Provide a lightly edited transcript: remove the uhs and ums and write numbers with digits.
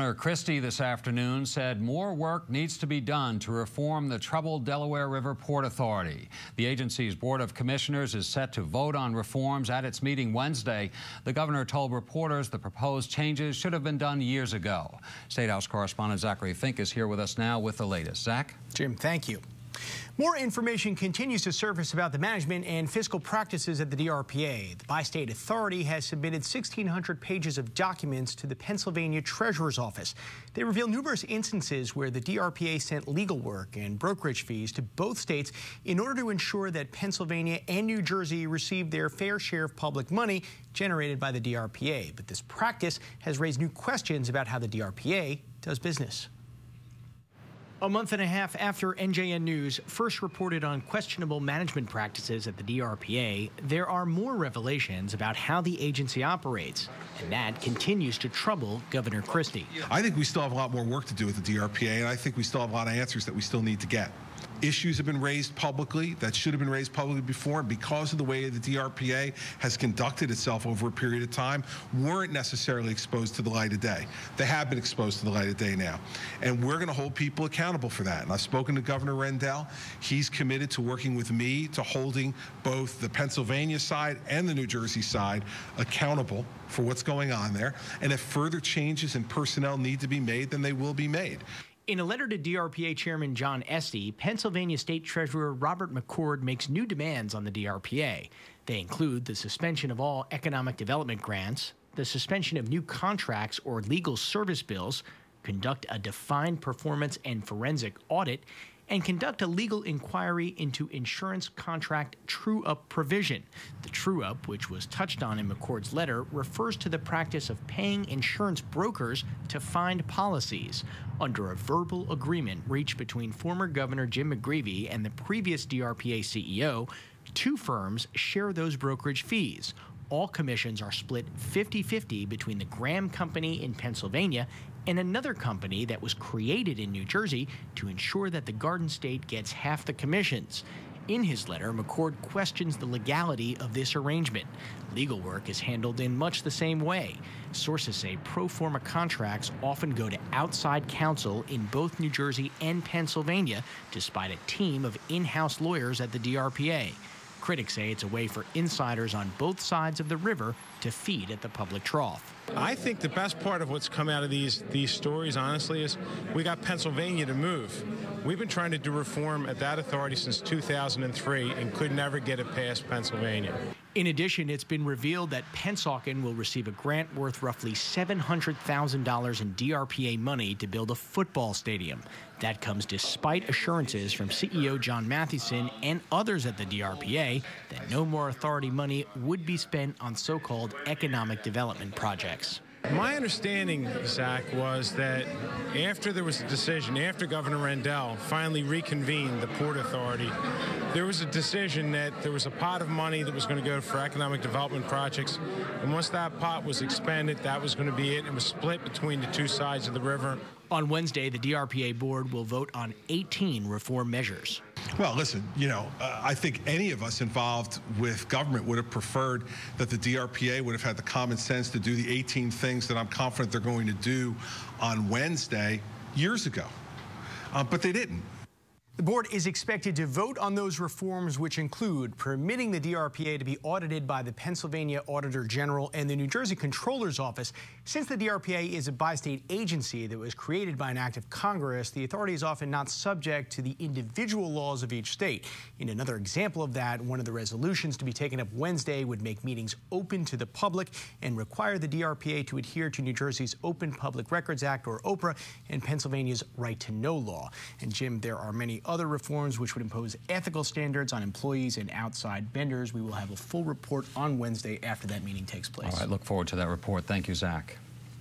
Governor Christie this afternoon said more work needs to be done to reform the troubled Delaware River Port Authority. The agency's Board of Commissioners is set to vote on reforms at its meeting Wednesday. The governor told reporters the proposed changes should have been done years ago. State House correspondent Zachary Fink is here with us now with the latest. Zach? Jim, thank you. More information continues to surface about the management and fiscal practices at the DRPA. The bi-state authority has submitted 1,600 pages of documents to the Pennsylvania Treasurer's Office. They reveal numerous instances where the DRPA sent legal work and brokerage fees to both states in order to ensure that Pennsylvania and New Jersey receive their fair share of public money generated by the DRPA. But this practice has raised new questions about how the DRPA does business. A month and a half after NJN News first reported on questionable management practices at the DRPA, there are more revelations about how the agency operates, and that continues to trouble Governor Christie. I think we still have a lot more work to do with the DRPA, and I think we still have a lot of answers that we still need to get. Issues have been raised publicly that should have been raised publicly before, and because of the way the DRPA has conducted itself over a period of time, weren't necessarily exposed to the light of day. They have been exposed to the light of day now, and we're going to hold people accountable for that. And I've spoken to Governor Rendell. He's committed to working with me to holding both the Pennsylvania side and the New Jersey side accountable for what's going on there. And if further changes in personnel need to be made, then they will be made. In a letter to DRPA Chairman John Esty, Pennsylvania State Treasurer Robert McCord makes new demands on the DRPA. They include the suspension of all economic development grants, the suspension of new contracts or legal service bills, conduct a defined performance and forensic audit, and conduct a legal inquiry into insurance contract true-up provision. The true-up, which was touched on in McCord's letter, refers to the practice of paying insurance brokers to find policies. Under a verbal agreement reached between former Governor Jim McGreevey and the previous DRPA CEO, two firms share those brokerage fees. All commissions are split 50-50 between the Graham Company in Pennsylvania and another company that was created in New Jersey to ensure that the Garden State gets half the commissions. In his letter, McCord questions the legality of this arrangement. Legal work is handled in much the same way. Sources say pro forma contracts often go to outside counsel in both New Jersey and Pennsylvania, despite a team of in-house lawyers at the DRPA. Critics say it's a way for insiders on both sides of the river to feed at the public trough. I think the best part of what's come out of these stories, honestly, is we got Pennsylvania to move. We've been trying to do reform at that authority since 2003 and could never get it past Pennsylvania. In addition, it's been revealed that Pennsauken will receive a grant worth roughly $700,000 in DRPA money to build a football stadium. That comes despite assurances from CEO John Mathieson and others at the DRPA that no more authority money would be spent on so-called economic development projects. My understanding, Zach, was that after there was a decision, after Governor Rendell finally reconvened the Port Authority, there was a decision that there was a pot of money that was going to go for economic development projects, and once that pot was expended, that was going to be it. It was split between the two sides of the river. On Wednesday, the DRPA board will vote on 18 reform measures. Well, listen, I think any of us involved with government would have preferred that the DRPA would have had the common sense to do the 18 things that I'm confident they're going to do on Wednesday years ago. But they didn't. The board is expected to vote on those reforms, which include permitting the DRPA to be audited by the Pennsylvania Auditor General and the New Jersey Comptroller's Office. Since the DRPA is a bi-state agency that was created by an act of Congress, the authority is often not subject to the individual laws of each state. In another example of that, one of the resolutions to be taken up Wednesday would make meetings open to the public and require the DRPA to adhere to New Jersey's Open Public Records Act, or OPRA, and Pennsylvania's Right to Know law. And Jim, there are many other reforms which would impose ethical standards on employees and outside vendors. We will have a full report on Wednesday after that meeting takes place. All right, look forward to that report. Thank you, Zach.